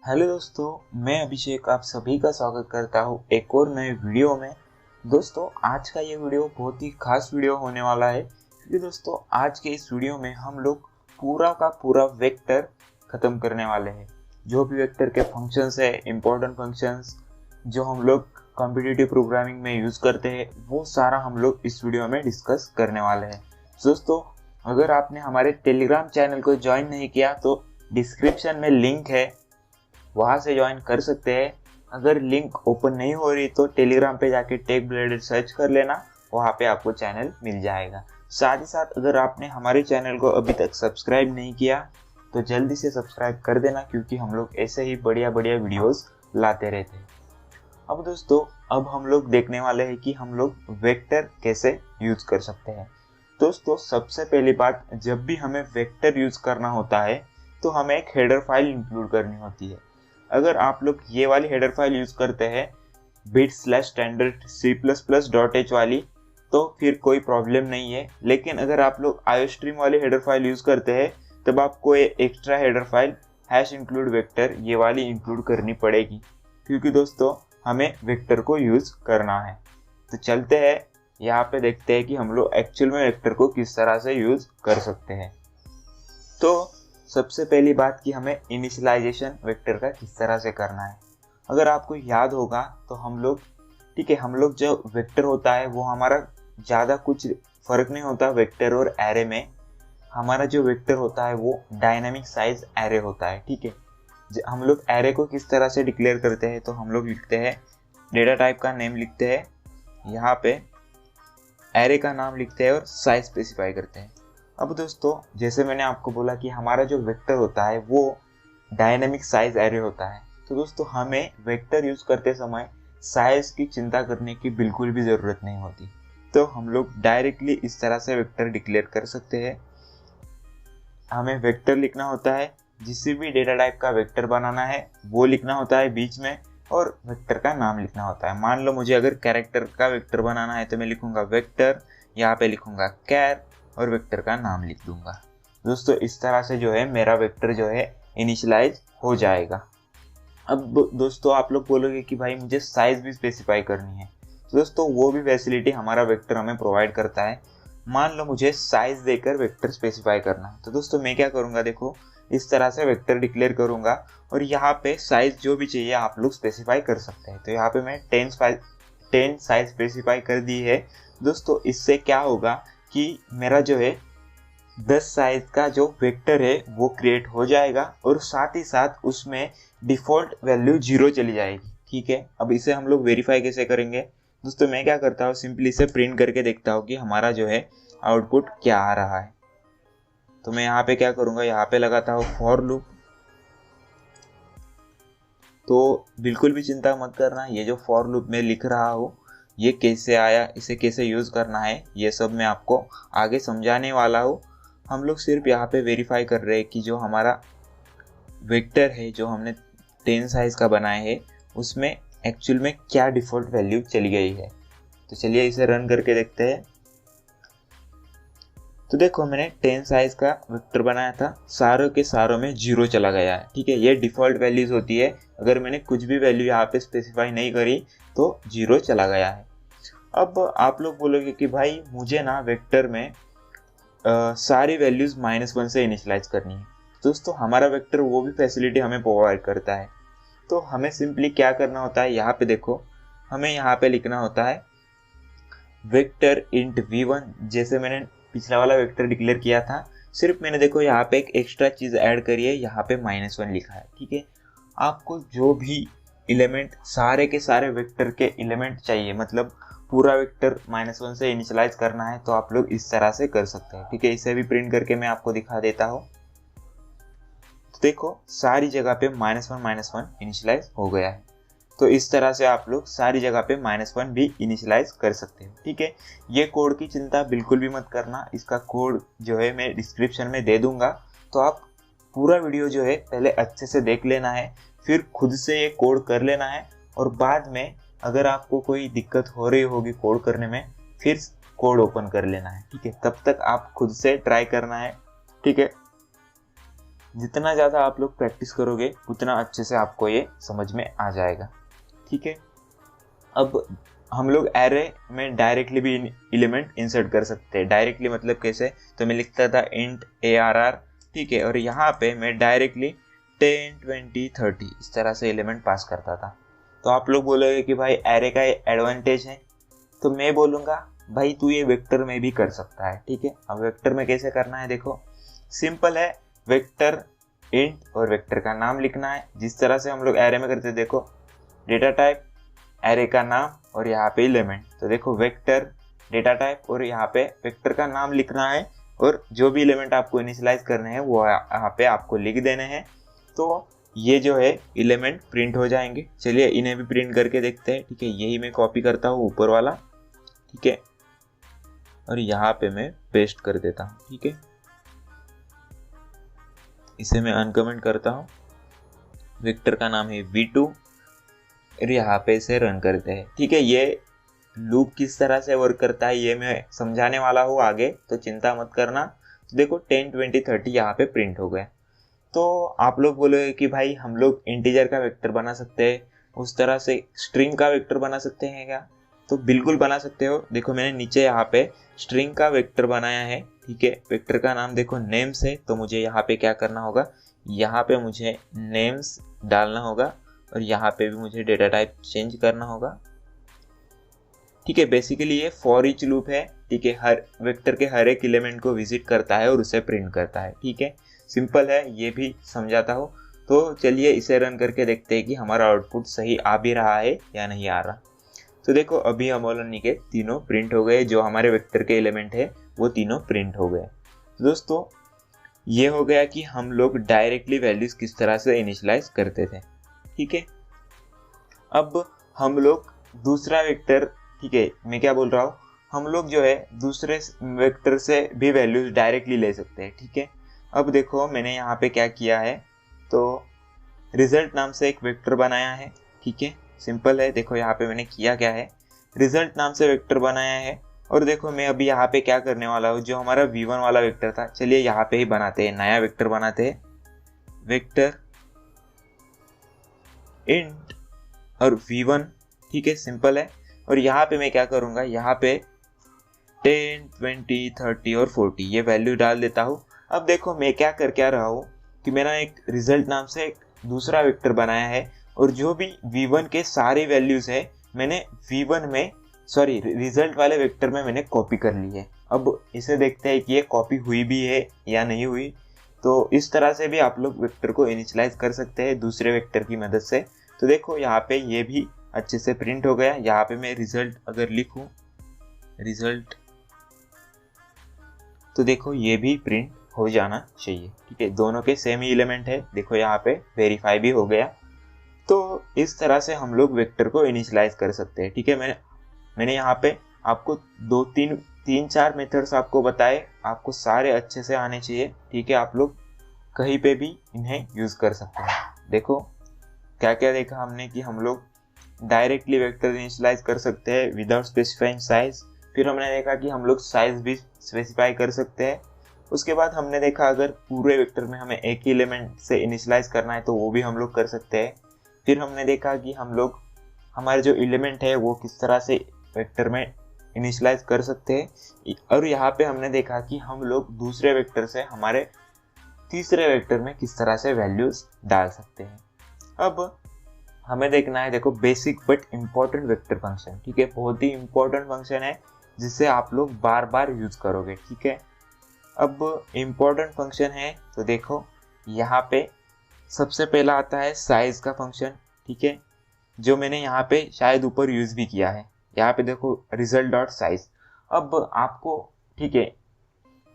Hello दोस्तों, मैं अभिषेक आप सभी का स्वागत करता हूँ एक और नए वीडियो में। दोस्तों, आज का ये वीडियो बहुत ही खास वीडियो होने वाला है क्योंकि दोस्तों आज के इस वीडियो में हम लोग पूरा का पूरा वेक्टर ख़त्म करने वाले हैं। जो भी वेक्टर के फंक्शंस है, इम्पोर्टेंट फंक्शंस जो हम लोग कॉम्पिटिटिव प्रोग्रामिंग में यूज़ करते हैं, वो सारा हम लोग इस वीडियो में डिस्कस करने वाले हैं। दोस्तों, अगर आपने हमारे टेलीग्राम चैनल को ज्वाइन नहीं किया तो डिस्क्रिप्शन में लिंक है, वहाँ से ज्वाइन कर सकते हैं। अगर लिंक ओपन नहीं हो रही तो टेलीग्राम पे जाके टेक ब्लेडर सर्च कर लेना, वहाँ पे आपको चैनल मिल जाएगा। साथ ही साथ अगर आपने हमारे चैनल को अभी तक सब्सक्राइब नहीं किया तो जल्दी से सब्सक्राइब कर देना, क्योंकि हम लोग ऐसे ही बढ़िया बढ़िया वीडियोस लाते रहते हैं। अब दोस्तों, अब हम लोग देखने वाले हैं कि हम लोग वेक्टर कैसे यूज कर सकते हैं। दोस्तों, सबसे पहली बात, जब भी हमें वेक्टर यूज करना होता है तो हमें एक हेडर फाइल इंक्लूड करनी होती है। अगर आप लोग ये वाली हेडर फाइल यूज करते हैं bit/standard++.h वाली, तो फिर कोई प्रॉब्लम नहीं है। लेकिन अगर आप लोग आयोस्ट्रीम वाली हेडर फाइल यूज करते हैं तब आपको ये extra header file #include vector ये वाली इंक्लूड करनी पड़ेगी, क्योंकि दोस्तों हमें वेक्टर को यूज करना है। तो चलते हैं यहाँ पे देखते हैं कि हम लोग एक्चुअल में वेक्टर को किस तरह से यूज कर सकते हैं। तो सबसे पहली बात कि हमें इनिशियलाइजेशन वेक्टर का किस तरह से करना है। अगर आपको याद होगा तो हम लोग जो वेक्टर होता है वो हमारा ज़्यादा कुछ फ़र्क नहीं होता वेक्टर और एरे में। हमारा जो वेक्टर होता है वो डायनामिक साइज एरे होता है। ठीक है, हम लोग एरे को किस तरह से डिक्लेयर करते हैं, तो हम लोग लिखते हैं डेटा टाइप का नेम लिखते हैं, यहाँ पे एरे का नाम लिखते हैं और साइज स्पेसिफाई करते हैं। अब दोस्तों, जैसे मैंने आपको बोला कि हमारा जो वेक्टर होता है वो डायनामिक साइज एरे होता है, तो दोस्तों हमें वेक्टर यूज करते समय साइज की चिंता करने की बिल्कुल भी ज़रूरत नहीं होती। तो हम लोग डायरेक्टली इस तरह से वेक्टर डिक्लेयर कर सकते हैं। हमें वेक्टर लिखना होता है, जिस भी डेटा टाइप का वेक्टर बनाना है वो लिखना होता है बीच में, और वेक्टर का नाम लिखना होता है। मान लो मुझे अगर कैरेक्टर का वेक्टर बनाना है तो मैं लिखूंगा वेक्टर, यहाँ पे लिखूंगा कैर और वेक्टर का नाम लिख दूंगा। दोस्तों, इस तरह से जो है मेरा वेक्टर जो है इनिशियलाइज हो जाएगा। अब दोस्तों, आप लोग बोलोगे कि भाई मुझे साइज भी स्पेसिफाई करनी है, तो दोस्तों वो भी फैसिलिटी हमारा वेक्टर हमें प्रोवाइड करता है। मान लो मुझे साइज देकर वेक्टर स्पेसिफाई करना है, तो दोस्तों मैं क्या करूँगा, देखो इस तरह से वेक्टर डिक्लेयर करूँगा और यहाँ पे साइज जो भी चाहिए आप लोग स्पेसिफाई कर सकते हैं। तो यहाँ पे मैं 10 साइज स्पेसिफाई कर दी है। दोस्तों, इससे क्या होगा कि मेरा जो है 10 साइज का जो वेक्टर है वो क्रिएट हो जाएगा और साथ ही साथ उसमें डिफ़ॉल्ट वैल्यू 0 चली जाएगी। ठीक है, अब इसे हम लोग वेरीफाई कैसे करेंगे। दोस्तों, मैं क्या करता हूँ, सिंपली इसे प्रिंट करके देखता हूँ कि हमारा जो है आउटपुट क्या आ रहा है। तो मैं यहाँ पे क्या करूँगा, यहाँ पे लगाता हूँ फॉर लूप। तो बिल्कुल भी चिंता मत करना, ये जो फॉर लूप में लिख रहा हूँ ये कैसे आया, इसे कैसे यूज़ करना है, ये सब मैं आपको आगे समझाने वाला हूँ। हम लोग सिर्फ यहाँ पे वेरीफाई कर रहे हैं कि जो हमारा वेक्टर है जो हमने 10 साइज का बनाए है उसमें एक्चुअल में क्या डिफ़ॉल्ट वैल्यू चली गई है। तो चलिए इसे रन करके देखते हैं। तो देखो, मैंने 10 साइज का वेक्टर बनाया था, सारों के सारों में 0 चला गया है। ठीक है, ये डिफ़ॉल्ट वैल्यूज़ होती है। अगर मैंने कुछ भी वैल्यू यहाँ पे स्पेसिफाई नहीं करी तो 0 चला गया है। अब आप लोग बोलोगे कि भाई मुझे ना वेक्टर में सारी वैल्यूज़ -1 से इनिशियलाइज करनी है। दोस्तों, हमारा वेक्टर वो भी फैसिलिटी हमें प्रोवाइड करता है। तो हमें सिंपली क्या करना होता है, यहाँ पे देखो, हमें यहाँ पे लिखना होता है वेक्टर इंट v1, जैसे मैंने पिछला वाला वेक्टर डिक्लेयर किया था। सिर्फ मैंने देखो यहाँ पे एक एक्स्ट्रा चीज़ ऐड करी है, यहाँ पे -1 लिखा है। ठीक है, आपको जो भी एलिमेंट, सारे के सारे वेक्टर के एलिमेंट चाहिए, मतलब पूरा वेक्टर -1 से इनिशियलाइज करना है, तो आप लोग इस तरह से कर सकते हैं। ठीक है, इसे भी प्रिंट करके मैं आपको दिखा देता हूँ। तो देखो, सारी जगह पे -1 इनिशियलाइज हो गया है। तो इस तरह से आप लोग सारी जगह पे -1 भी इनिशियलाइज कर सकते हो। ठीक है, ये कोड की चिंता बिल्कुल भी मत करना, इसका कोड जो है मैं डिस्क्रिप्शन में दे दूंगा। तो आप पूरा वीडियो जो है पहले अच्छे से देख लेना है, फिर खुद से ये कोड कर लेना है, और बाद में अगर आपको कोई दिक्कत हो रही होगी कोड करने में, फिर कोड ओपन कर लेना है। ठीक है, तब तक आप खुद से ट्राई करना है। ठीक है, जितना ज़्यादा आप लोग प्रैक्टिस करोगे उतना अच्छे से आपको ये समझ में आ जाएगा। ठीक है, अब हम लोग एरे में डायरेक्टली भी एलिमेंट इंसर्ट कर सकते हैं। डायरेक्टली मतलब कैसे, तो मैं लिखता था इंट ARR, ठीक है, और यहाँ पे मैं डायरेक्टली 10 20 30 इस तरह से एलिमेंट पास करता था। तो आप लोग बोलोगे कि भाई एरे का एडवांटेज है, तो मैं बोलूँगा भाई तू ये वेक्टर में भी कर सकता है। ठीक है, अब वेक्टर में कैसे करना है, देखो सिंपल है, वेक्टर इंट और वेक्टर का नाम लिखना है जिस तरह से हम लोग एरे में करते। देखो डेटा टाइप, एरे का नाम और यहाँ पे एलिमेंट। तो देखो वेक्टर, डेटा टाइप और यहाँ पे वेक्टर का नाम लिखना है और जो भी एलिमेंट आपको इनिशियलाइज करने हैं वो यहाँ पे आपको लिख देने हैं। तो ये जो है एलिमेंट प्रिंट हो जाएंगे। चलिए इन्हें भी प्रिंट करके देखते हैं। ठीक है, यही मैं कॉपी करता हूँ ऊपर वाला, ठीक है, और यहाँ पे मैं पेस्ट कर देता हूँ। ठीक है, इसे मैं अनकमेंट करता हूँ। वेक्टर का नाम है V2 और यहाँ पे इसे रन करते हैं। ठीक है, ये लूप किस तरह से वर्क करता है ये मैं समझाने वाला हूँ आगे, तो चिंता मत करना। तो देखो 10 20 30 यहाँ पे प्रिंट हो गए। तो आप लोग बोलोगे कि भाई हम लोग इंटीजर का वेक्टर बना सकते हैं, उस तरह से स्ट्रिंग का वेक्टर बना सकते हैं क्या? तो बिल्कुल बना सकते हो। देखो मैंने नीचे यहाँ पे स्ट्रिंग का वेक्टर बनाया है। ठीक है, वेक्टर का नाम देखो नेम्स है, तो मुझे यहाँ पे क्या करना होगा, यहाँ पे मुझे नेम्स डालना होगा और यहाँ पे भी मुझे डेटा टाइप चेंज करना होगा। ठीक है, बेसिकली ये फॉर ईच लूप है। ठीक है, हर वेक्टर के हर एक एलिमेंट को विजिट करता है और उसे प्रिंट करता है। ठीक है, सिंपल है, ये भी समझाता हूँ। तो चलिए इसे रन करके देखते हैं कि हमारा आउटपुट सही आ भी रहा है या नहीं आ रहा। तो देखो अभी अमोलनी के तीनों प्रिंट हो गए, जो हमारे वेक्टर के एलिमेंट है वो तीनों प्रिंट हो गए। तो दोस्तों ये हो गया कि हम लोग डायरेक्टली वैल्यूज किस तरह से इनिशियलाइज करते थे। ठीक है, अब हम लोग दूसरा वेक्टर, ठीक है मैं क्या बोल रहा हूँ, हम लोग जो है दूसरे वेक्टर से भी वैल्यूज डायरेक्टली ले सकते हैं। ठीक है, अब देखो मैंने यहाँ पे क्या किया है, तो रिजल्ट नाम से एक वेक्टर बनाया है। ठीक है, सिंपल है, देखो यहाँ पे मैंने किया क्या है, रिजल्ट नाम से वेक्टर बनाया है। और देखो मैं अभी यहाँ पे क्या करने वाला हूँ, जो हमारा V1 वाला वेक्टर था, चलिए यहाँ पे ही बनाते हैं, नया वेक्टर बनाते हैं, वेक्टर इंट और V1। ठीक है, सिंपल है। और यहाँ पे मैं क्या करूँगा, यहाँ पे 10 20 30 और 40 ये वैल्यू डाल देता हूँ। अब देखो मैं क्या कर क्या रहा हूँ कि मैंने एक रिजल्ट नाम से एक दूसरा वेक्टर बनाया है और जो भी V1 के सारे वैल्यूज है मैंने V1 में रिजल्ट वाले वेक्टर में मैंने कॉपी कर ली है। अब इसे देखते हैं कि ये कॉपी हुई भी है या नहीं हुई। तो इस तरह से भी आप लोग वेक्टर को इनिशियलाइज कर सकते हैं दूसरे वेक्टर की मदद से। तो देखो यहाँ पे ये भी अच्छे से प्रिंट हो गया। यहाँ पे मैं रिजल्ट अगर लिखूं रिजल्ट, तो देखो ये भी प्रिंट हो जाना चाहिए। ठीक है, दोनों के सेम ही एलिमेंट है, देखो यहाँ पे वेरीफाई भी हो गया। तो इस तरह से हम लोग वेक्टर को इनिशियलाइज कर सकते हैं। ठीक है, मैंने यहाँ पे आपको तीन चार मेथड्स आपको बताए, आपको सारे अच्छे से आने चाहिए। ठीक है, आप लोग कहीं पे भी इन्हें यूज कर सकते हैं। देखो क्या क्या देखा हमने कि हम लोग डायरेक्टली वेक्टर इनिशियलाइज कर सकते हैं विदाउट स्पेसिफाइंग साइज। फिर हमने देखा कि हम लोग साइज भी स्पेसिफाई कर सकते हैं। उसके बाद हमने देखा अगर पूरे वेक्टर में हमें एक ही एलिमेंट से इनिशियलाइज करना है तो वो भी हम लोग कर सकते हैं। फिर हमने देखा कि हम लोग हमारे जो एलिमेंट है वो किस तरह से वेक्टर में इनिशियलाइज कर सकते हैं। और यहाँ पे हमने देखा कि हम लोग दूसरे वेक्टर से हमारे तीसरे वेक्टर में किस तरह से वैल्यूज डाल सकते हैं। अब हमें देखना है, देखो basic but important vector function. ठीक है, बहुत ही इम्पोर्टेंट फंक्शन है जिसे आप लोग बार बार यूज करोगे। ठीक है, अब इम्पोर्टेंट फंक्शन है तो देखो यहाँ पे सबसे पहला आता है साइज का फंक्शन। ठीक है, जो मैंने यहाँ पे शायद ऊपर यूज भी किया है। यहाँ पे देखो रिजल्ट डॉट साइज। अब आपको ठीक है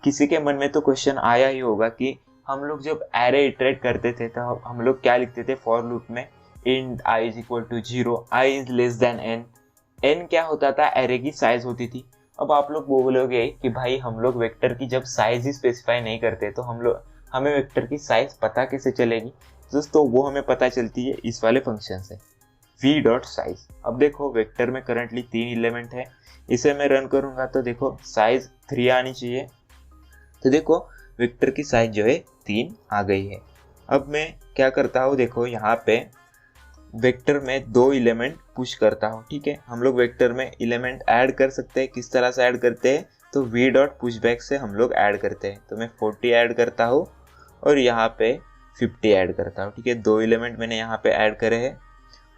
किसी के मन में तो क्वेश्चन आया ही होगा कि हम लोग जब एरे इटरेट करते थे तो हम लोग क्या लिखते थे फॉर लूप में, int i is equal to 0, i is less than n। n क्या होता था, एरे की साइज होती थी। अब आप लोग बोलोगे कि भाई हम लोग वेक्टर की जब साइज ही स्पेसिफाई नहीं करते तो हमें वेक्टर की साइज पता कैसे चलेगी। दोस्तों वो हमें पता चलती है इस वाले फंक्शन से, v डॉट साइज। अब देखो वेक्टर में करंटली 3 एलिमेंट है, इसे मैं रन करूंगा तो देखो साइज 3 आनी चाहिए। तो देखो वेक्टर की साइज जो है 3 आ गई है। अब मैं क्या करता हूँ, देखो यहाँ पे वेक्टर में 2 एलिमेंट पुश करता हूँ। ठीक है, हम लोग वेक्टर में एलिमेंट ऐड कर सकते हैं। किस तरह से ऐड करते हैं, तो वी डॉट पुशबैक से हम लोग ऐड करते हैं। तो मैं 40 ऐड करता हूँ और यहाँ पे 50 ऐड करता हूँ। ठीक है, 2 एलिमेंट मैंने यहाँ पे ऐड करे हैं।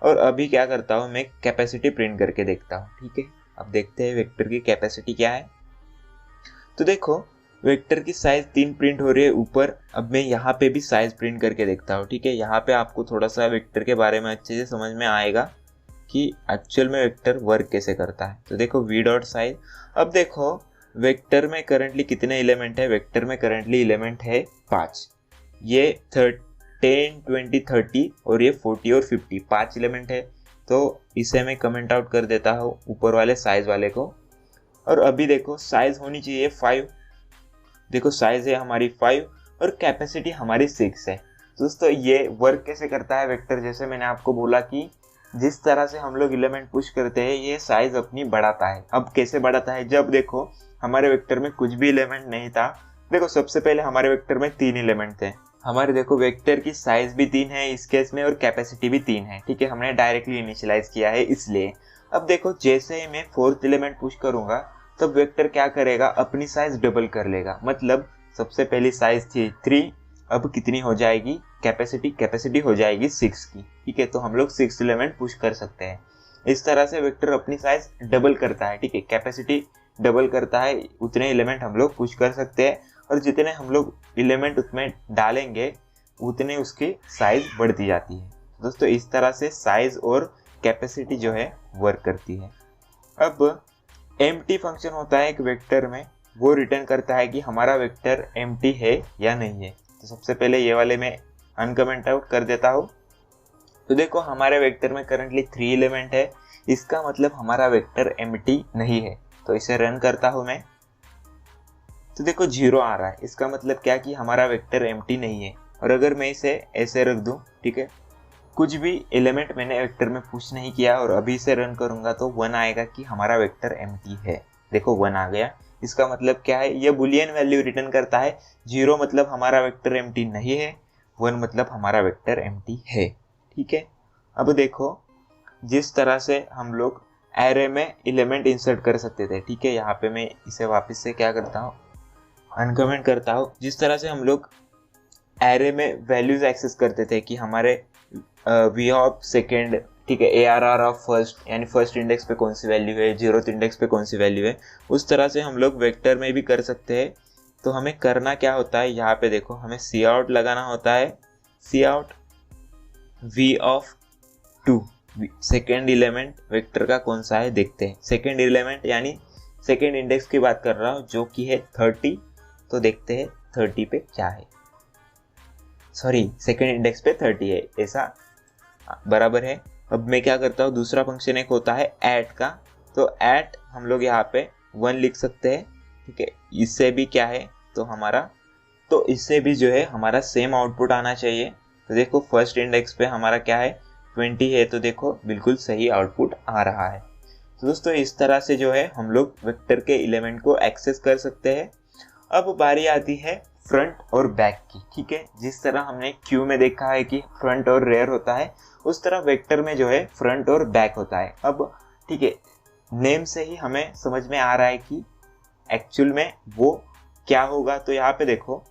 और अभी क्या करता हूँ, मैं कैपेसिटी प्रिंट करके देखता हूँ। ठीक है, अब देखते हैं वेक्टर की कैपेसिटी क्या है। तो देखो वेक्टर की साइज 3 प्रिंट हो रही है ऊपर। अब मैं यहाँ पे भी साइज प्रिंट करके देखता हूँ। ठीक है, यहाँ पे आपको थोड़ा सा वेक्टर के बारे में अच्छे से समझ में आएगा कि एक्चुअल में वेक्टर वर्क कैसे करता है। तो देखो वी डॉट साइज। अब देखो वेक्टर में करंटली कितने एलिमेंट है, वेक्टर में करंटली एलिमेंट है 5। ये 10, 20, 30 और ये 40 और 50 5 एलिमेंट है। तो इसे मैं कमेंट आउट कर देता हूँ ऊपर वाले साइज वाले को। और अभी देखो साइज होनी चाहिए 5। देखो साइज है हमारी 5 और कैपेसिटी हमारी 6 है। दोस्तों ये वर्क कैसे करता है वेक्टर, जैसे मैंने आपको बोला कि जिस तरह से हम लोग एलिमेंट पुश करते हैं ये साइज अपनी बढ़ाता है। अब कैसे बढ़ाता है, जब देखो हमारे वेक्टर में कुछ भी एलिमेंट नहीं था। देखो सबसे पहले हमारे वेक्टर में 3 एलिमेंट थे। हमारे देखो वेक्टर की साइज भी 3 है इस केस में और कैपेसिटी भी 3 है। ठीक है, हमने डायरेक्टली इनिशियलाइज किया है इसलिए। अब देखो जैसे ही मैं 4th एलिमेंट पुश करूंगा तब वेक्टर क्या करेगा, अपनी साइज डबल कर लेगा। मतलब सबसे पहली साइज थी 3, अब कितनी हो जाएगी कैपेसिटी हो जाएगी 6 की। ठीक है, तो हम लोग 6th एलिमेंट पुश कर सकते हैं। इस तरह से वेक्टर अपनी साइज डबल करता है। ठीक है, कैपेसिटी डबल करता है, उतने एलिमेंट हम लोग पुश कर सकते हैं और जितने हम लोग एलिमेंट उसमें डालेंगे उतने उसकी साइज बढ़ती जाती है। दोस्तों इस तरह से साइज और कैपेसिटी जो है वर्क करती है। अब एम्प्टी फंक्शन होता है एक वेक्टर में, वो रिटर्न करता है कि हमारा वेक्टर एम्प्टी है या नहीं है। तो सबसे पहले ये वाले मैं अनकमेंट आउट कर देता हूँ। तो देखो हमारे वेक्टर में करंटली 3 एलिमेंट है, इसका मतलब हमारा वेक्टर एम्प्टी नहीं है। तो इसे रन करता हूँ मैं, तो देखो 0 आ रहा है। इसका मतलब क्या कि हमारा वेक्टर एम्प्टी नहीं है। और अगर मैं इसे ऐसे रख दूँ, ठीक है, कुछ भी एलिमेंट मैंने वेक्टर में पुश नहीं किया और अभी इसे रन करूंगा तो 1 आएगा कि हमारा वेक्टर एम्प्टी है। देखो 1 आ गया। इसका मतलब क्या है, ये बुलियन वैल्यू रिटर्न करता है। 0 मतलब हमारा वेक्टर एम्प्टी नहीं है, 1 मतलब हमारा वेक्टर एम्प्टी है। ठीक है, अब देखो जिस तरह से हम लोग एरे में एलिमेंट इंसर्ट कर सकते थे। ठीक है, यहाँ पे मैं इसे वापस से क्या करता हूँ, अनकमेंट करता हूँ। जिस तरह से हम लोग एरे में वैल्यूज एक्सेस करते थे कि हमारे वी ऑफ सेकेंड, ठीक है, ARR ऑफ फर्स्ट, यानी फर्स्ट इंडेक्स पे कौन सी वैल्यू है, 0th इंडेक्स पे कौन सी वैल्यू है, उस तरह से हम लोग वेक्टर में भी कर सकते हैं। तो हमें करना क्या होता है, यहाँ पे देखो हमें सी आउट लगाना होता है। C out V of 2, second element vector का कौन सा है देखते हैं। सेकेंड एलिमेंट यानी सेकेंड इंडेक्स की बात कर रहा हूँ जो कि है 30। तो देखते हैं 30 पे क्या है, सॉरी सेकेंड इंडेक्स पे 30 है, ऐसा बराबर है। अब मैं क्या करता हूँ, दूसरा फंक्शन एक होता है ऐट का। तो ऐट हम लोग यहाँ पे 1 लिख सकते हैं। ठीक है, इससे भी क्या है, तो हमारा, तो इससे भी जो है हमारा सेम आउटपुट आना चाहिए। तो देखो फर्स्ट इंडेक्स पे हमारा क्या है 20 है, तो देखो बिल्कुल सही आउटपुट आ रहा है। तो दोस्तों इस तरह से जो है हम लोग वेक्टर के एलिमेंट को एक्सेस कर सकते हैं। अब बारी आती है फ्रंट और बैक की। ठीक है, जिस तरह हमने क्यू में देखा है कि फ्रंट और रेयर होता है, उस तरह वेक्टर में जो है फ्रंट और बैक होता है। अब ठीक है, नेम से ही हमें समझ में आ रहा है कि एक्चुअल में वो क्या होगा। तो यहाँ पे देखो,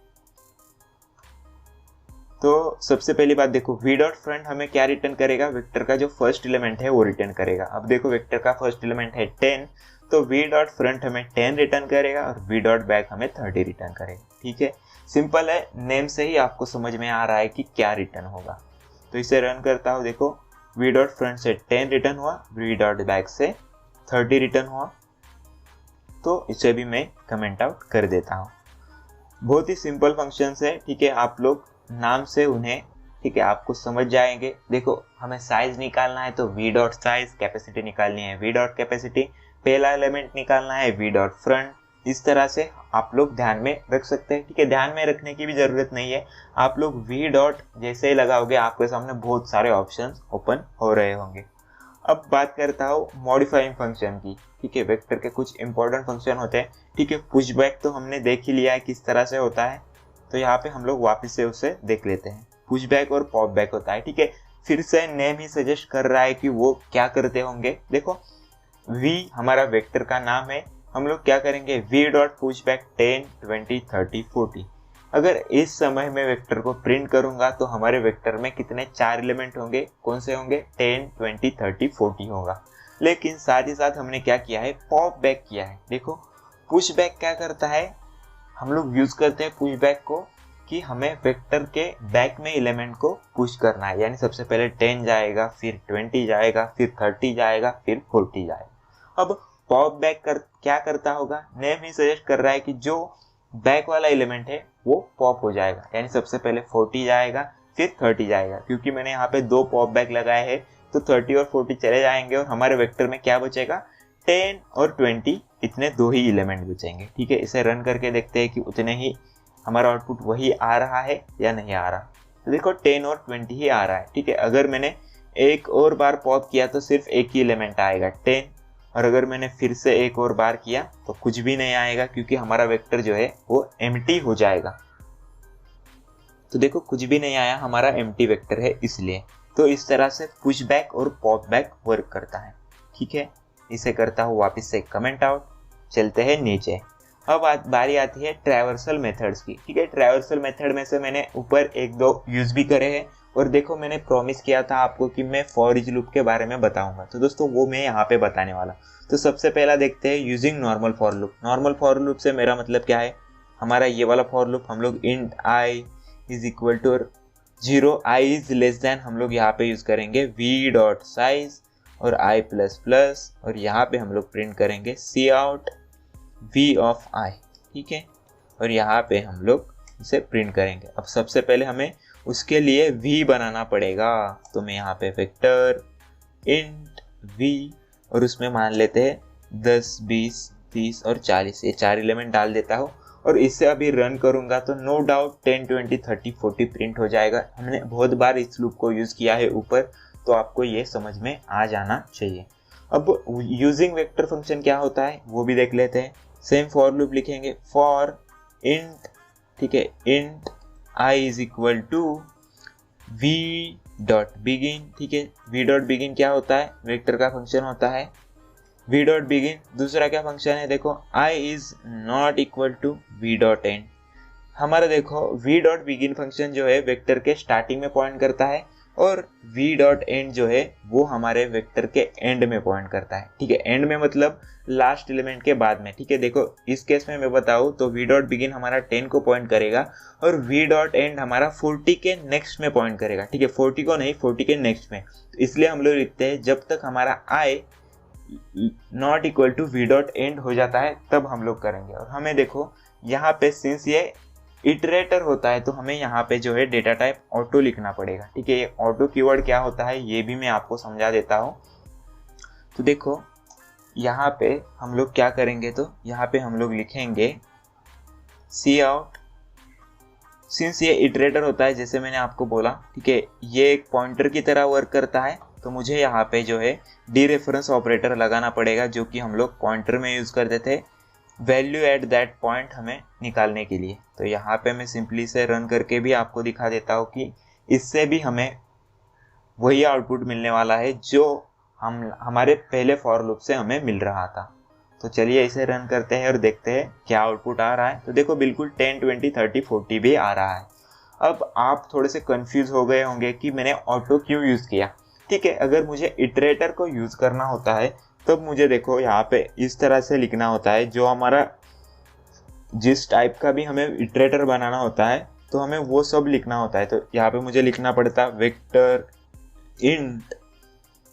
तो सबसे पहली बात देखो वी डॉट फ्रंट हमें क्या रिटर्न करेगा, वेक्टर का जो फर्स्ट एलिमेंट है वो रिटर्न करेगा। अब देखो वेक्टर का फर्स्ट एलिमेंट है 10, तो वी डॉट फ्रंट हमें 10 रिटर्न करेगा और वी डॉट बैक हमें 30 रिटर्न करेगा। ठीक है, सिंपल है, नेम से ही आपको समझ में आ रहा है कि क्या रिटर्न होगा। तो इसे रन करता हूँ, देखो वी डॉट फ्रंट से 10 रिटर्न हुआ, वी डॉट बैक से 30 रिटर्न हुआ। तो इसे भी मैं कमेंट आउट कर देता हूँ। बहुत ही सिंपल फंक्शंस है। ठीक है, आप लोग नाम से उन्हें, ठीक है, आपको समझ जाएंगे। देखो हमें साइज निकालना है तो वी डॉट साइज, कैपेसिटी निकालनी है वी डॉट कैपेसिटी, पहला एलिमेंट निकालना है वी डॉट फ्रंट। इस तरह से आप लोग ध्यान में रख सकते हैं। ठीक है, ध्यान में रखने की भी जरूरत नहीं है, आप लोग वी डॉट जैसे ही लगाओगे आपके सामने बहुत सारे ऑप्शंस ओपन हो रहे होंगे। अब बात करता हूँ मॉडिफाइंग फंक्शन की। ठीक है, वेक्टर के कुछ इंपॉर्टेंट फंक्शन होते हैं। ठीक है, पुशबैक तो हमने देख ही लिया है किस तरह से होता है। तो यहाँ पे हम लोग वापस से उसे देख लेते हैं। पुश बैक और पॉप बैक होता है, ठीक है। फिर से नेम ही सजेस्ट कर रहा है कि वो क्या करते होंगे। देखो v हमारा वेक्टर का नाम है, हम लोग क्या करेंगे v डॉट पुश बैक 10 20 30 40। अगर इस समय में वेक्टर को प्रिंट करूंगा तो हमारे वेक्टर में कितने 4 एलिमेंट होंगे, कौन से होंगे, 10 20 30 40 होगा। लेकिन साथ ही साथ हमने क्या किया है, पॉप बैक किया है। देखो पुश बैक क्या करता है, हम लोग यूज करते हैं पुश बैक को कि हमें वेक्टर के बैक में एलिमेंट को पुश करना है, यानी सबसे पहले 10 जाएगा, फिर 20 जाएगा, फिर 30 जाएगा, फिर 40 जाएगा। अब पॉप बैक क्या करता होगा, नेम ही सजेस्ट कर रहा है कि जो बैक वाला एलिमेंट है वो पॉप हो जाएगा, यानी सबसे पहले 40 जाएगा, फिर 30 जाएगा। क्योंकि मैंने यहाँ पे 2 पॉप बैक लगाए हैं तो 30 और 40 चले जाएंगे और हमारे वेक्टर में क्या बचेगा, 10 और 20, इतने 2 ही एलिमेंट बचेंगे, ठीक है। इसे रन करके देखते हैं कि उतने ही हमारा आउटपुट वही आ रहा है या नहीं आ रहा। तो देखो 10 और 20 ही आ रहा है, ठीक है। अगर मैंने एक और बार पॉप किया तो सिर्फ एक ही एलिमेंट आएगा 10, और अगर मैंने फिर से एक और बार किया तो कुछ भी नहीं आएगा, क्योंकि हमारा वेक्टर जो है वो एम्प्टी हो जाएगा। तो देखो कुछ भी नहीं आया, हमारा एम्प्टी वेक्टर है इसलिए। तो इस तरह से पुश बैक और पॉप बैक वर्क करता है, ठीक है। इसे करता हूँ वापस से कमेंट आउट, चलते हैं नीचे। अब बारी आती है ट्रैवर्सल मेथड्स की, ठीक है। ट्रैवर्सल मेथड में से मैंने ऊपर 1-2 यूज भी करे हैं, और देखो मैंने प्रॉमिस किया था आपको कि मैं फॉर ईच लूप के बारे में बताऊंगा, तो दोस्तों वो मैं यहाँ पे बताने वाला। तो सबसे पहला देखते हैं using normal for loop. Normal for loop से मेरा मतलब क्या है, हमारा ये वाला फॉर लूप हम लोग int i is equal to 0, i is less than, हम लोग यहाँ पे यूज करेंगे v डॉट साइज और i प्लस प्लस, और यहाँ पे हम लोग प्रिंट करेंगे cout v of i, ठीक है। और यहाँ पे हम लोग इसे प्रिंट करेंगे। अब सबसे पहले हमें उसके लिए v बनाना पड़ेगा, तो मैं यहाँ पे वेक्टर इंट v और उसमें मान लेते हैं 10 20 30 और 40, ये 4 एलिमेंट डाल देता हूँ। और इससे अभी रन करूँगा तो नो डाउट 10 20 30 40 प्रिंट हो जाएगा। हमने बहुत बार इस लूप को यूज़ किया है ऊपर, तो आपको ये समझ में आ जाना चाहिए। अब यूजिंग वेक्टर फंक्शन क्या होता है वो भी देख लेते हैं। सेम फॉर लूप लिखेंगे, फॉर इंट, ठीक है, int i is equal to v dot begin, ठीक है। v डॉट बिगिन क्या होता है, वेक्टर का फंक्शन होता है v डॉट बिगिन। दूसरा क्या फंक्शन है, देखो i is not equal to v dot end. हमारा देखो v डॉट बिगिन फंक्शन जो है वेक्टर के स्टार्टिंग में पॉइंट करता है, और v डॉट एंड जो है वो हमारे वेक्टर के एंड में पॉइंट करता है, ठीक है। एंड में मतलब लास्ट एलिमेंट के बाद में, ठीक है। देखो इस केस में मैं बताऊँ तो v डॉट बिगिन हमारा 10 को पॉइंट करेगा और v डॉट एंड हमारा 40 के नेक्स्ट में पॉइंट करेगा, ठीक है। 40 को नहीं, 40 के नेक्स्ट में। तो इसलिए हम लोग लिखते हैं जब तक हमारा i not equal to v dot end हो जाता है तब हम लोग करेंगे। और हमें देखो यहाँ पे सिंस ये इटरेटर होता है तो हमें यहाँ पे जो है डेटा टाइप ऑटो लिखना पड़ेगा, ठीक है। ये ऑटो कीवर्ड क्या होता है ये भी मैं आपको समझा देता हूँ। तो देखो यहाँ पे हम लोग क्या करेंगे, तो यहाँ पे हम लोग लिखेंगे सी आउट। सिंस ये इटरेटर होता है जैसे मैंने आपको बोला, ठीक है, ये एक पॉइंटर की तरह वर्क करता है, तो मुझे यहाँ पे जो है डी रेफरेंस ऑपरेटर लगाना पड़ेगा, जो कि हम लोग पॉइंटर में यूज़ करते the value at that point हमें निकालने के लिए। तो यहाँ पे मैं सिंपली से रन करके भी आपको दिखा देता हूँ कि इससे भी हमें वही आउटपुट मिलने वाला है जो हमारे पहले फॉर लूप से हमें मिल रहा था। तो चलिए इसे रन करते हैं और देखते हैं क्या आउटपुट आ रहा है। तो देखो बिल्कुल 10 20 30 40 भी आ रहा है। अब आप थोड़े से कंफ्यूज हो गए होंगे कि मैंने ऑटो क्यों यूज़ किया, ठीक है। अगर मुझे इटरेटर को यूज़ करना होता है तब मुझे देखो यहाँ पे इस तरह से लिखना होता है, जो हमारा जिस टाइप का भी हमें इटरेटर बनाना होता है तो हमें वो सब लिखना होता है। तो यहाँ पे मुझे लिखना पड़ता वेक्टर इंट,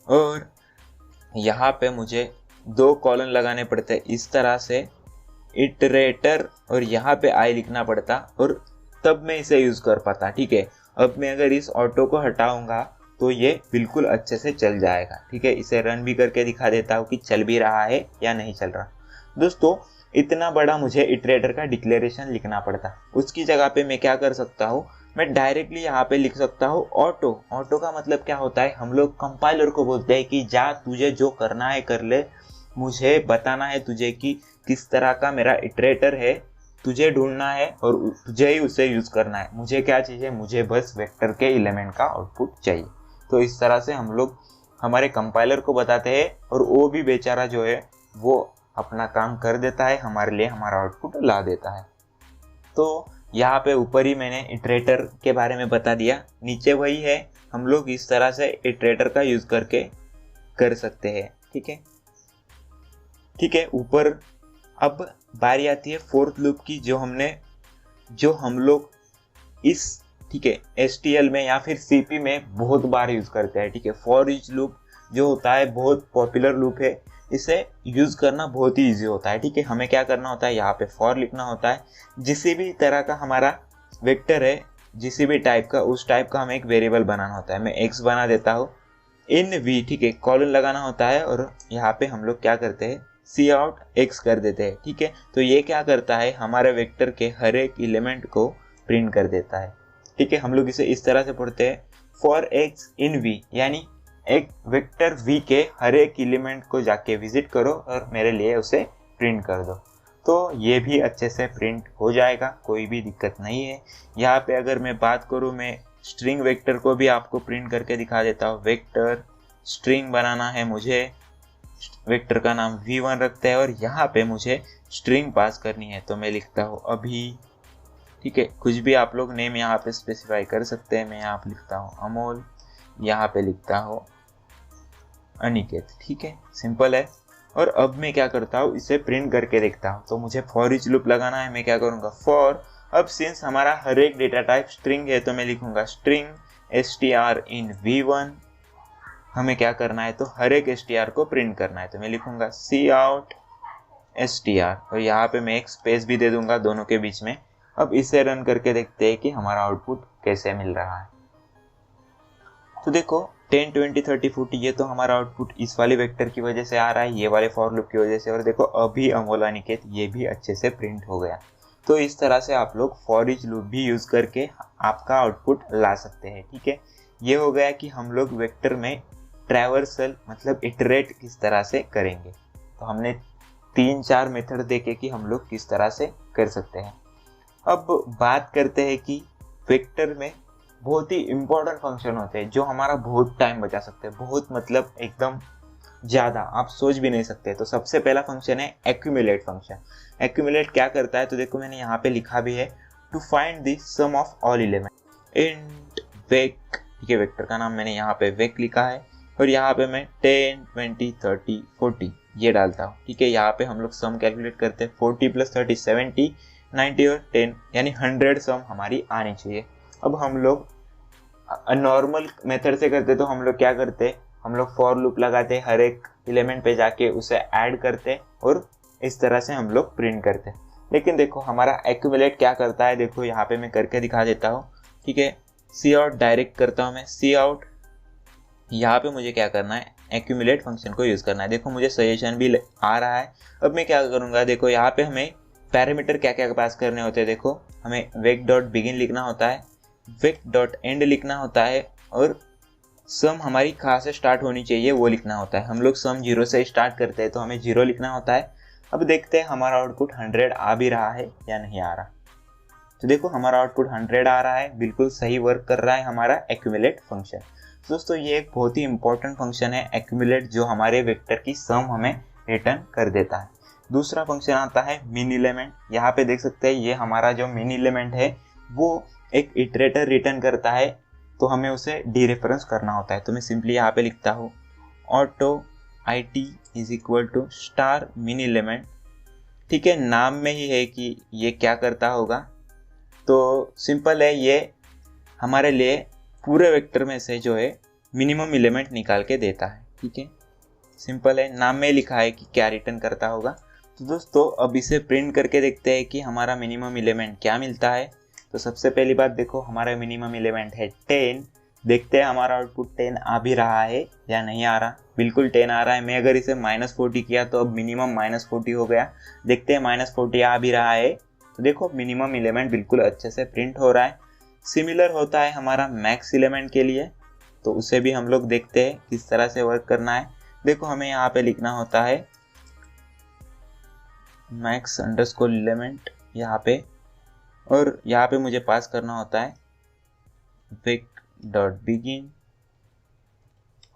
और यहाँ पे मुझे 2 कॉलन लगाने पड़ते इस तरह से इटरेटर, और यहाँ पे आई लिखना पड़ता, और तब मैं इसे यूज़ कर पाता, ठीक है। अब मैं अगर इस ऑटो को हटाऊंगा तो ये बिल्कुल अच्छे से चल जाएगा, ठीक है। इसे रन भी करके दिखा देता हूँ कि चल भी रहा है या नहीं चल रहा। दोस्तों इतना बड़ा मुझे इटरेटर का डिक्लेरेशन लिखना पड़ता, उसकी जगह पे मैं क्या कर सकता हूँ, मैं डायरेक्टली यहाँ पे लिख सकता हूँ ऑटो। ऑटो का मतलब क्या होता है, हम लोग कंपाइलर को बोलते हैं कि जा तुझे जो करना है कर ले, मुझे बताना है तुझे कि किस तरह का मेरा इटरेटर है, तुझे ढूंढना है और तुझे ही उसे यूज करना है। मुझे क्या चाहिए, मुझे बस वेक्टर के एलिमेंट का आउटपुट चाहिए। तो इस तरह से हम लोग हमारे कंपाइलर को बताते हैं और वो भी बेचारा जो है वो अपना काम कर देता है, हमारे लिए हमारा आउटपुट ला देता है। तो यहाँ पे ऊपर ही मैंने इटरेटर के बारे में बता दिया, नीचे वही है, हम लोग इस तरह से इटरेटर का यूज करके कर सकते हैं। ठीक है, ठीक है। ऊपर अब बारी आती है फोर्थ लूप की, जो हम लोग इस, ठीक है, STL में या फिर CP में बहुत बार यूज करते हैं। ठीक है, फॉर ईच लूप जो होता है बहुत पॉपुलर लूप है, इसे यूज करना बहुत ही इजी होता है। ठीक है, हमें क्या करना होता है, यहाँ पे फॉर लिखना होता है, जिस भी तरह का हमारा वेक्टर है, जिस भी टाइप का, उस टाइप का हमें एक वेरिएबल बनाना होता है। मैं x बना देता हूँ इन v, ठीक है, कॉलन लगाना होता है और यहाँ पे हम लोग क्या करते हैं, cout x कर देते हैं। ठीक है, तो ये क्या करता है, हमारे वेक्टर के हर एक एलिमेंट को प्रिंट कर देता है। ठीक है, हम लोग इसे इस तरह से पढ़ते हैं, फॉर x इन v, यानी एक वेक्टर v के हर एक एलिमेंट को जाके विजिट करो और मेरे लिए उसे प्रिंट कर दो। तो ये भी अच्छे से प्रिंट हो जाएगा, कोई भी दिक्कत नहीं है। यहाँ पे अगर मैं बात करूँ, मैं स्ट्रिंग वेक्टर को भी आपको प्रिंट करके दिखा देता हूँ। वेक्टर स्ट्रिंग बनाना है मुझे, वेक्टर का नाम v1 रखते हैं और यहाँ पे मुझे स्ट्रिंग पास करनी है, तो मैं लिखता हूँ अभी। ठीक है, कुछ भी आप लोग नेम यहाँ पे स्पेसिफाई कर सकते हैं। मैं यहाँ पे लिखता हूँ अमोल, यहाँ पे लिखता हूँ अनिकेत। ठीक है, सिंपल है। और अब मैं क्या करता हूँ, इसे प्रिंट करके देखता हूँ। तो मुझे फॉर ईच लूप लगाना है, मैं क्या करूँगा, फॉर, अब सिंस हमारा हर एक डेटा टाइप स्ट्रिंग है, तो मैं लिखूंगा स्ट्रिंग str इन v1। हमें क्या करना है, तो हर एक str को प्रिंट करना है, तो मैं लिखूंगा cout str और यहाँ पे मैं एक स्पेस भी दे दूंगा दोनों के बीच में। अब इसे रन करके देखते हैं कि हमारा आउटपुट कैसे मिल रहा है। तो देखो 10 20 30 40, ये तो हमारा आउटपुट इस वाले वेक्टर की वजह से आ रहा है, ये वाले फॉर लूप की वजह से। और देखो अभी अमोल अनिकेत, ये भी अच्छे से प्रिंट हो गया। तो इस तरह से आप लोग फॉर ईच लूप भी यूज करके आपका आउटपुट ला सकते हैं। ठीक है, ये हो गया कि हम लोग वेक्टर में ट्रैवर्सल मतलब इटरेट किस तरह से करेंगे। तो हमने 3-4 मेथड देखे कि हम लोग किस तरह से कर सकते हैं। अब बात करते हैं कि वेक्टर में बहुत ही इम्पोर्टेंट फंक्शन होते हैं जो हमारा बहुत टाइम बचा सकते हैं, बहुत मतलब एकदम ज़्यादा, आप सोच भी नहीं सकते। तो सबसे पहला फंक्शन है एक्यूमुलेट फंक्शन। एक्यूमुलेट क्या करता है, तो देखो मैंने यहाँ पे लिखा भी है, to find the sum of all element int vec. ठीक है, वेक्टर का नाम मैंने यहाँ पे वेक लिखा है और यहाँ पे मैं 10 20 30 40 ये डालता हूँ। ठीक है, यहाँ पे हम लोग सम कैलकुलेट करते हैं, 40 + 30 70, 90 और 10 यानी 100 सम हमारी आनी चाहिए। अब हम लोग नॉर्मल मेथड से करते तो हम लोग क्या करते, हम लोग फॉर लूप लगाते, हर एक एलिमेंट पे जाके उसे ऐड करते और इस तरह से हम लोग प्रिंट करते। लेकिन देखो हमारा एक्यूमुलेट क्या करता है, देखो यहाँ पे मैं करके दिखा देता हूँ। ठीक है, cout डायरेक्ट करता हूँ मैं, cout, यहाँ पे मुझे क्या करना है, एक्यूमुलेट फंक्शन को यूज़ करना है। देखो मुझे सजेशन भी आ रहा है। अब मैं क्या करूँगा, देखो यहाँ पे हमें पैरामीटर क्या क्या पास करने होते हैं। देखो हमें vec.begin लिखना होता है, vec.end लिखना होता है और सम हमारी कहाँ से स्टार्ट होनी चाहिए वो लिखना होता है। हम लोग सम 0 से स्टार्ट करते हैं तो हमें 0 लिखना होता है। अब देखते हैं हमारा आउटपुट 100 आ भी रहा है या नहीं आ रहा। तो देखो हमारा आउटपुट 100 आ रहा है, बिल्कुल सही वर्क कर रहा है हमारा एक्यूमुलेट फंक्शन। दोस्तों ये एक बहुत ही इंपॉर्टेंट फंक्शन है एक्यूमुलेट, जो हमारे वेक्टर की सम हमें रिटर्न कर देता है। दूसरा फंक्शन आता है मिन एलिमेंट। यहाँ पे देख सकते हैं ये हमारा जो मिन एलिमेंट है वो एक इटरेटर रिटर्न करता है, तो हमें उसे डीरेफरेंस करना होता है। तो मैं सिंपली यहाँ पे लिखता हूँ ऑटो IT = स्टार मिन एलिमेंट। ठीक है, नाम में ही है कि ये क्या करता होगा। तो सिंपल है, ये हमारे लिए पूरे वेक्टर में से जो है मिनिमम एलिमेंट निकाल के देता है। ठीक है, सिंपल है, नाम में लिखा है कि क्या रिटर्न करता होगा। तो दोस्तों अब इसे प्रिंट करके देखते हैं कि हमारा मिनिमम एलिमेंट क्या मिलता है। तो सबसे पहली बात देखो हमारा मिनिमम एलिमेंट है 10। देखते हैं हमारा आउटपुट 10 आ भी रहा है या नहीं आ रहा। बिल्कुल 10 आ रहा है। मैं अगर इसे -40 किया तो अब मिनिमम -40 हो गया। देखते हैं -40 आ भी रहा है। तो देखो मिनिमम एलिमेंट बिल्कुल अच्छे से प्रिंट हो रहा है। सिमिलर होता है हमारा मैक्स एलिमेंट के लिए, तो उसे भी हम लोग देखते हैं किस तरह से वर्क करना है। देखो हमें यहाँ पे लिखना होता है मैक्स अंडरस्कोर एलिमेंट यहाँ पे, और यहाँ पे मुझे पास करना होता है wec.begin,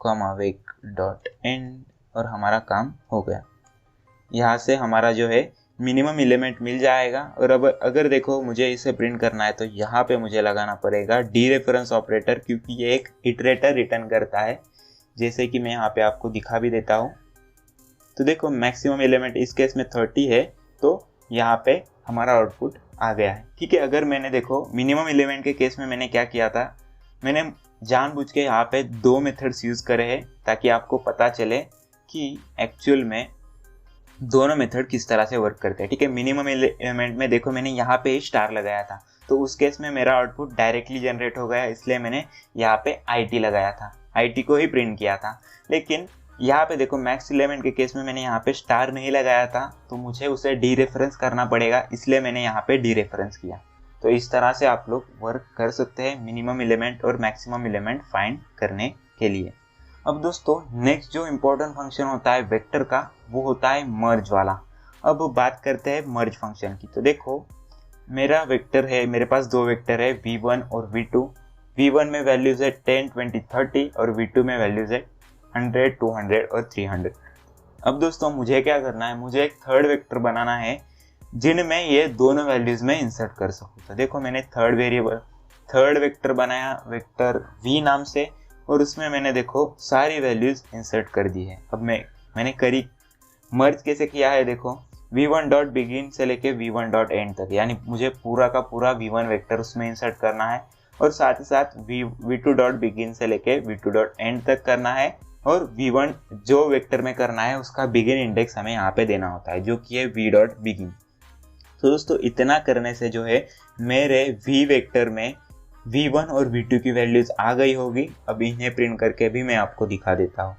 wec.end, और हमारा काम हो गया। यहाँ से हमारा जो है मिनिमम एलिमेंट मिल जाएगा। और अब अगर देखो मुझे इसे प्रिंट करना है तो यहाँ पे मुझे लगाना पड़ेगा डीरेफरेंस ऑपरेटर, क्योंकि ये एक इटरेटर रिटर्न करता है, जैसे कि मैं यहाँ पे आपको दिखा भी देता हूँ। तो देखो मैक्सिमम एलिमेंट इस केस में 30 है, तो यहाँ पे हमारा आउटपुट आ गया है। ठीक है, अगर मैंने देखो मिनिमम एलिमेंट के केस में मैंने क्या किया था, मैंने जानबूझ के यहाँ पे 2 मेथड्स यूज़ करे हैं ताकि आपको पता चले कि एक्चुअल में दोनों मेथड किस तरह से वर्क करते हैं। ठीक है, मिनिमम एलिमेंट में देखो मैंने यहाँ पे स्टार लगाया था, तो उस केस में मेरा आउटपुट डायरेक्टली जनरेट हो गया, इसलिए मैंने यहाँ पे IT लगाया था, IT को ही प्रिंट किया था। लेकिन यहाँ पे देखो मैक्स एलिमेंट के केस में मैंने यहाँ पे स्टार नहीं लगाया था, तो मुझे उसे डीरेफरेंस करना पड़ेगा, इसलिए मैंने यहाँ पे डीरेफरेंस किया। तो इस तरह से आप लोग वर्क कर सकते हैं मिनिमम एलिमेंट और मैक्सिमम एलिमेंट फाइंड करने के लिए। अब दोस्तों नेक्स्ट जो इम्पोर्टेंट फंक्शन होता है वेक्टर का, वो होता है मर्ज वाला। अब बात करते हैं मर्ज फंक्शन की। तो देखो मेरा वेक्टर है, मेरे पास 2 वेक्टर है v1 और v2। v1 में वैल्यूज है 10, 20, 30 और v2 में वैल्यूज है 100, 200 और 300। अब दोस्तों मुझे क्या करना है, मुझे एक थर्ड वेक्टर बनाना है जिनमें ये दोनों वैल्यूज में इंसर्ट कर सकूँ। तो देखो मैंने थर्ड वेक्टर बनाया वेक्टर v नाम से, और उसमें मैंने देखो सारी वैल्यूज इंसर्ट कर दी है। अब मैंने करी मर्ज कैसे किया है, देखो v1.begin से लेके v1.end तक, यानी मुझे पूरा का पूरा v1 वेक्टर उसमें इंसर्ट करना है, और साथ ही साथ v2.begin से लेके v2.end तक करना है, और v1 जो वेक्टर में करना है उसका बिगिन इंडेक्स हमें यहाँ पे देना होता है, जो कि है v.begin। तो दोस्तों इतना करने से जो है मेरे v वेक्टर में v1 और v2 की वैल्यूज आ गई होगी। अब इन्हें प्रिंट करके भी मैं आपको दिखा देता हूँ।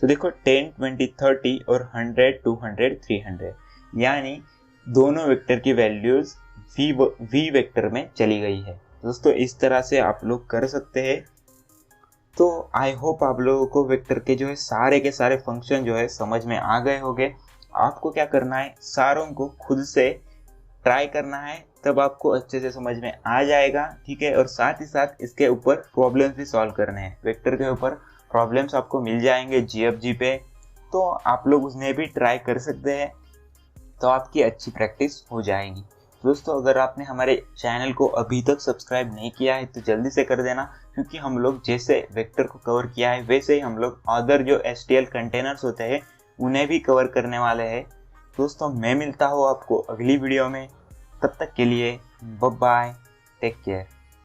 तो देखो 10, 20, 30 और 100, 200, 300, यानी दोनों वेक्टर की वैल्यूज v वेक्टर में चली गई है। दोस्तों इस तरह से आप लोग कर सकते हैं। तो आई होप आप लोगों को वेक्टर के जो है सारे के सारे फंक्शन जो है समझ में आ गए होंगे। आपको क्या करना है, सारों को खुद से ट्राई करना है, तब आपको अच्छे से समझ में आ जाएगा। ठीक है, और साथ ही साथ इसके ऊपर प्रॉब्लम्स भी सॉल्व करने हैं। वेक्टर के ऊपर प्रॉब्लम्स आपको मिल जाएंगे GFG पे, तो आप लोग उन्हें भी ट्राई कर सकते हैं, तो आपकी अच्छी प्रैक्टिस हो जाएगी। दोस्तों अगर आपने हमारे चैनल को अभी तक सब्सक्राइब नहीं किया है तो जल्दी से कर देना, क्योंकि हम लोग जैसे वेक्टर को कवर किया है वैसे ही हम लोग अदर जो STL कंटेनर्स होते हैं उन्हें भी कवर करने वाले हैं। दोस्तों मैं मिलता हूँ आपको अगली वीडियो में, तब तक के लिए बाय बाय, टेक केयर।